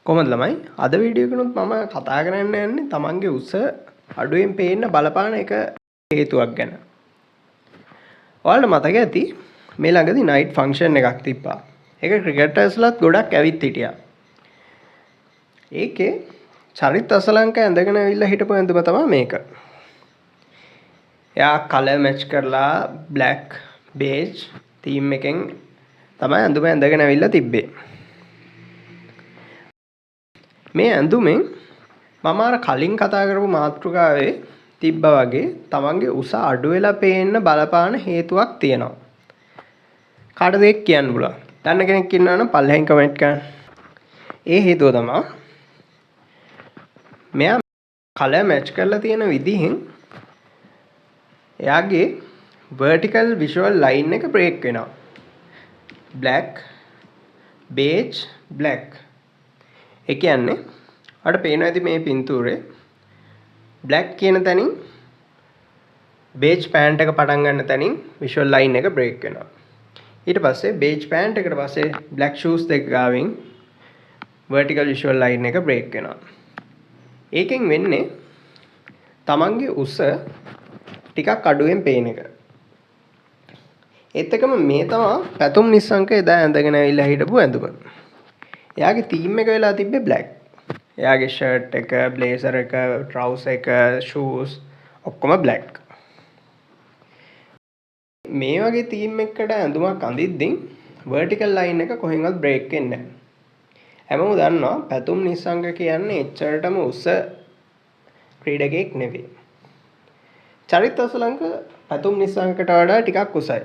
කොහොමද ළමයි අද වීඩියෝ එකනොත් මම කතා කරන්න යන්නේ තමන්ගේ උස අඩුවෙන් පේන්න බලපාන එක හේතුවක් ගැන. ඔයාලට මතක ඇති මේ ළඟදී නයිට් ෆන්ක්ෂන් එකක් තිබ්බා. ඒක ක්‍රිකටර්ස්ලාත් ගොඩක් ඇවිත් හිටියා. ඒකේ චරිත් අසලංක ඇඳගෙන ඇවිල්ලා හිටපු ඇඳුම තමයි මේක. එයා කලර් මැච් කරලා බ්ලැක් බේජ් තීම් එකෙන් තමයි ඇඳුම ඇඳගෙන ඇවිල්ලා තිබ්බේ. මේ ඇඳුමෙන් මම අර කලින් කතා කරපු මාතෘකාවේ තිබ්බා වගේ තමන්ගේ උස අඩු වෙලා පේන්න බලපාන හේතුවක් තියෙනවා. කාටද ඒක කියන්න පුළුවන්? දන්න කෙනෙක් ඉන්නවා නම් පල්ලෙහෙන් කමෙන්ට් කරන්න. ඒ හේතුව තමයි මෙයා කලර් මැච් කරලා තියෙන විදිහෙන් එයාගේ vertical visual line එක break වෙනවා. black beige black ඒ කියන්නේ අපිට පේනවා ඇති මේ පින්තූරේ black කියන තැනින් beige pant එක පටන් ගන්න තැනින් visual line එක break වෙනවා. ඊට පස්සේ beige pant එකට පස්සේ black shoes දෙක ගාවින් vertical visual line එක break වෙනවා. ඒකෙන් වෙන්නේ තමන්ගේ උස ටිකක් අඩුවෙන් පේන එක. ඒත් එකම මේ තමයි පැතුම් නිස්සංක එදා ඇඳගෙන ඇවිල්ලා හිටපු ඇඳුම. එයාගේ තීම් එක වෙලා තිබ්බේ black. එයාගේ ෂර්ට් එක, බ්ලේසර් එක, ට්‍රවුසර් එක, ෂූස් ඔක්කොම black. මේ වගේ තීම් එකකට ඇඳුමක් අඳිද්දී vertical line එක කොහෙන්වත් break වෙන්නේ නැහැ. හැමෝම දන්නවා පැතුම් නිස්සංක කියන්නේ එච්චරටම උස ක්‍රීඩකයෙක් නෙවෙයි. චරිත් අසලංක පැතුම් නිස්සංකට වඩා ටිකක් උසයි.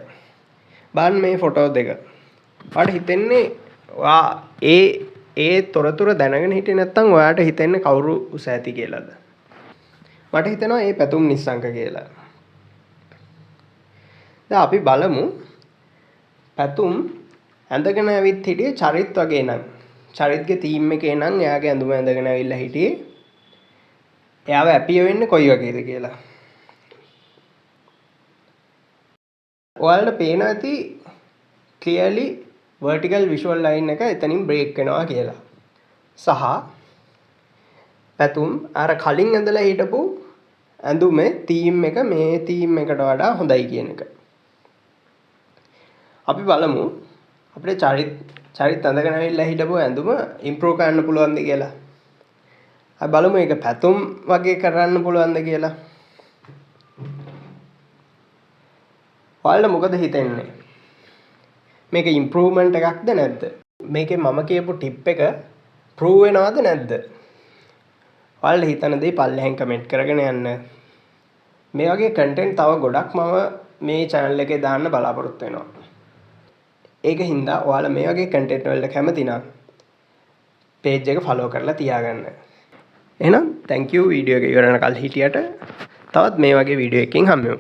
බලන්න මේ ෆොටෝ දෙක. ඔයාලට හිතෙන්නේ ඔයා ඒ තොරතුර දැනගෙන හිටියේ නැත්නම් ඔයාට හිතෙන්නේ කවුරු උස ඇති කියලාද? මට හිතෙනවා මේ පැතුම් නිස්සංක කියලා. දැන් අපි බලමු පැතුම් ඇඳගෙන ඇවිත් හිටියේ චරිත් වගේ නම්. චරිත්ගේ තීම් එකේ නම් එයාගේ ඇඳුම ඇඳගෙන ඇවිල්ලා හිටියේ. එයාව ඇපිය වෙන්නේ කොයි වගේද කියලා. ඔයාලට පේනවා ඇති clearly vertical visual line එක එතනින් break වෙනවා කියලා. සහ පැතුම් අර කලින් ඇඳලා හිටපු ඇඳුමේ තීම් එක මේ තීම් එකට වඩා හොඳයි කියන එක. අපි බලමු අපිට චරිත් ඇඳගෙන ඇවිල්ලා හිටපු ඇඳුම improve කරන්න පුළුවන්ද කියලා. අපි බලමු ඒක පැතුම් වගේ කරන්න පුළුවන්ද කියලා. ඔයාලට මොකද හිතෙන්නේ? මේක ඉම්ප්‍රූව්මන්ට් එකක්ද නැද්ද? මේකේ මම කියපු ටිප් එක ප්‍රූව් වෙනවද නැද්ද? ඔයාලට හිතන දේ පල්ලෙහෙන් කමෙන්ට් කරගෙන යන්න. මේ වගේ කන්ටෙන්ට් තව ගොඩක් මම මේ channel එකේ දාන්න බලාපොරොත්තු වෙනවා. ඒක හින්දා ඔයාලා මේ වගේ කන්ටෙන්ට් වලට කැමති නම් page එක follow කරලා තියාගන්න. එහෙනම් thank you වීඩියෝ එක ඉවර වෙනකල් හිටියට. තවත් මේ වගේ වීඩියෝ එකකින් හම්බෙමු.